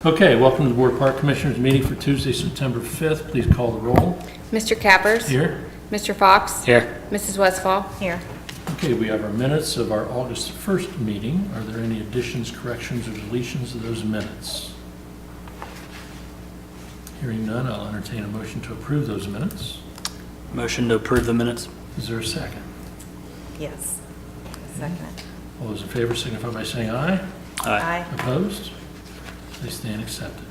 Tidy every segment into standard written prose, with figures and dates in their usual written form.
Okay, welcome to the Board of Park Commissioners meeting for Tuesday, September 5th. Please call the roll. Mr. Cappers. Here. Mr. Fox. Here. Mrs. Westfall. Here. Okay, we have our minutes of our August 1st meeting. Are there any additions, corrections, or deletions of those minutes? Hearing none, I'll entertain a motion to approve those minutes. Motion to approve the minutes. Is there a second? Yes. Second. All those in favor signify by saying aye. Aye. Opposed? They stand accepted.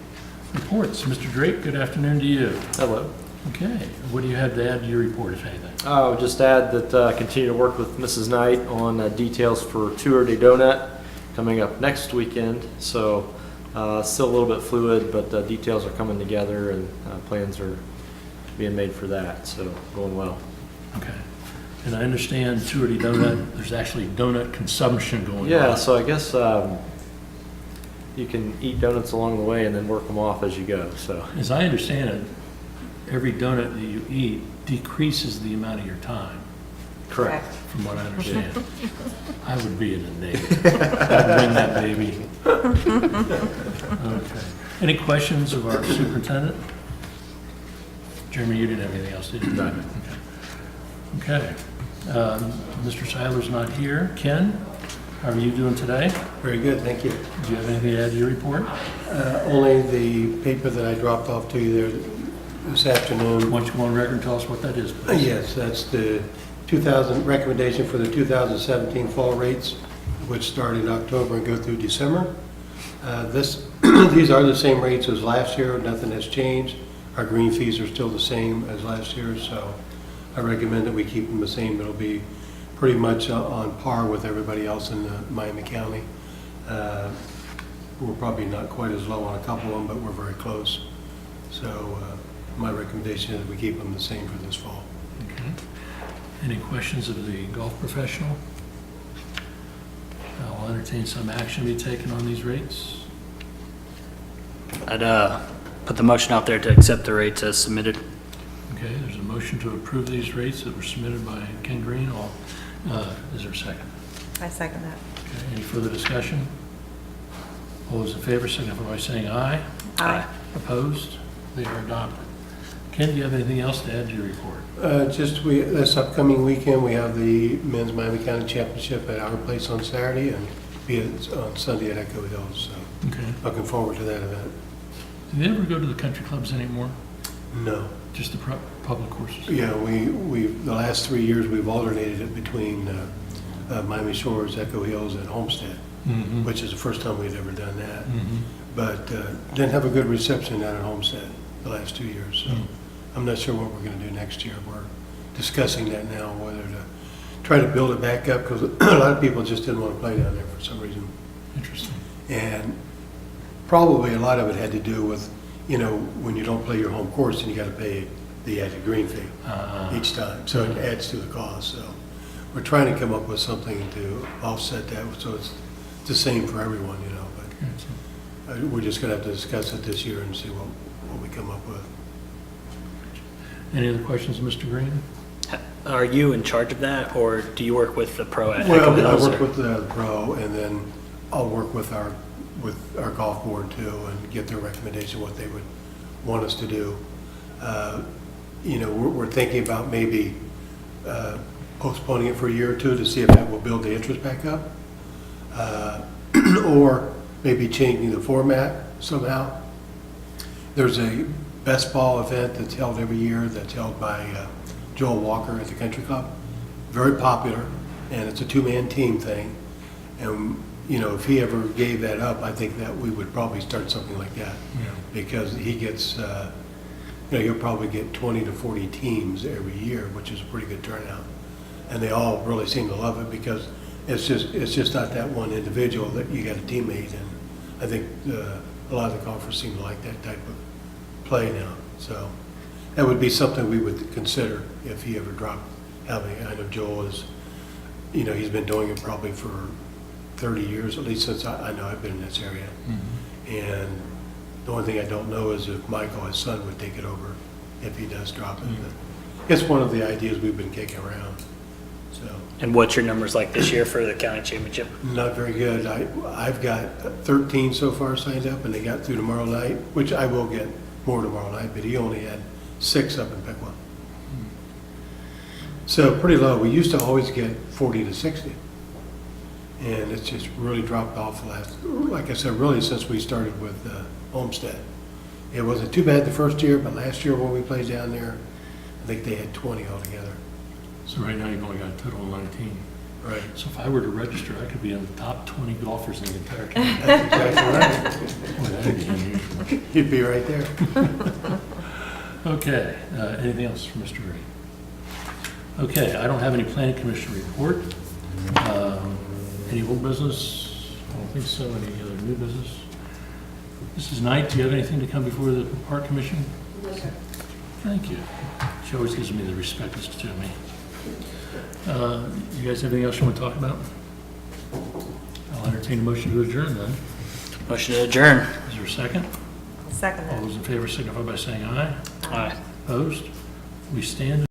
Reports. Mr. Drake, good afternoon to you. Hello. Okay, what do you have to add to your report, if anything? I'll just add that I continue to work with Mrs. Knight on details for Tour de Donut coming up next weekend. So still a little bit fluid, but details are coming together and plans are being made for that. So going well. Okay. And I understand Tour de Donut, there's actually donut consumption going on. Yeah, so I guess you can eat donuts along the way and then work them off as you go. So As I understand it, every donut that you eat decreases the amount of your time, correct. from what I understand. I would be in a negative. I'd win that baby. Okay. Any questions of our superintendent? Jeremy, you didn't have anything else, did you? No. Okay. Mr. Seiler's not here. Ken, how are you doing today? Very good, thank you. Do you have anything to add to your report? Only the paper that I dropped off to you there this afternoon. Why don't you go on record and tell us what that is, please? Yes, that's the recommendation for the 2017 fall rates, which start in October and go through December. These are the same rates as last year, nothing has changed. Our green fees are still the same as last year, so I recommend that we keep them the same. It'll be pretty much on par with everybody else in Miami County. We're probably not quite as low on a couple of them, but we're very close. So my recommendation is we keep them the same for this fall. Okay. Any questions of the golf professional? I'll entertain some action to be taken on these rates. I'd put the motion out there to accept the rates as submitted. Okay, there's a motion to approve these rates that were submitted by Ken Green. Is there a second? I second that. Okay, any further discussion? All those in favor signify by saying aye. Aye. Opposed? They are adopted. Ken, do you have anything else to add to your report? This upcoming weekend, we have the Men's Miami County Championship at our place on Saturday and be on Sunday at Echo Hills. So Okay. looking forward to that event. Do they ever go to the country clubs anymore? No. Just the public courses? Yeah, the last 3 years, we've alternated it between Miami Shores, Echo Hills, and Homestead, Mm-hmm. which is the first time we'd ever done that. Mm-hmm. But didn't have a good reception down at Homestead the last 2 years. So Mm. I'm not sure what we're going to do next year. We're discussing that now, whether to try to build it back up, because a lot of people just didn't want to play down there for some reason. Interesting. And probably a lot of it had to do with, when you don't play your home course, and you got to pay the added green fee each time. So it adds to the cost. So we're trying to come up with something to offset that, so it's the same for everyone, But we're just going to have to discuss it this year and see what we come up with. Any other questions, Mr. Green? Are you in charge of that, or do you work with the pro at Echo Well, I Hills, work or- with the pro, and then I'll work with our golf board too, and get their recommendation, what they would want us to do. We're thinking about maybe postponing it for a year or two to see if that will build the interest back up. Or maybe changing the format somehow. There's a best ball event that's held every year that's held by Joel Walker at the country club. Very popular, and it's a two-man team thing. And, if he ever gave that up, I think that we would probably start something like that. Yeah. Because he gets, he'll probably get 20 to 40 teams every year, which is a pretty good turnout. And they all really seem to love it because it's just not that one individual that you got a teammate. And I think a lot of the golfers seem to like that type of play now. So that would be something we would consider if he ever dropped having. I know Joel is, he's been doing it probably for 30 years, at least since I know I've been in this area. Mm-hmm. And the only thing I don't know is if Michael, his son, would take it over if he does drop it. Mm-hmm. But it's one of the ideas we've been kicking around. So, And what's your numbers like this year for the county championship? not very good. I've got 13 so far signed up, and they got through tomorrow night, which I will get more tomorrow night, but he only had 6 up in Piqua. So pretty low. We used to always get 40 to 60. And it's just really dropped off the last, like I said, really since we started with Homestead. It wasn't too bad the first year, but last year when we played down there, I think they had 20 altogether. So right now, you've only got a total of 19. Right. So if I were to register, I could be in the top 20 golfers in the entire county. That's exactly right. Boy, that'd be unusual. You'd be right there. Okay, anything else from Mr. Gray? Okay, I don't have any planning commission report. Any old business? I don't think so. Any other new business? Mrs. Knight, do you have anything to come before the park commission? Thank you. She always gives me the respect that's due me. You guys have anything else you want to talk about? I'll entertain a motion to adjourn then. Motion to adjourn. Is there a second? Second All that. those in favor signify by saying aye. Aye. Opposed? We stand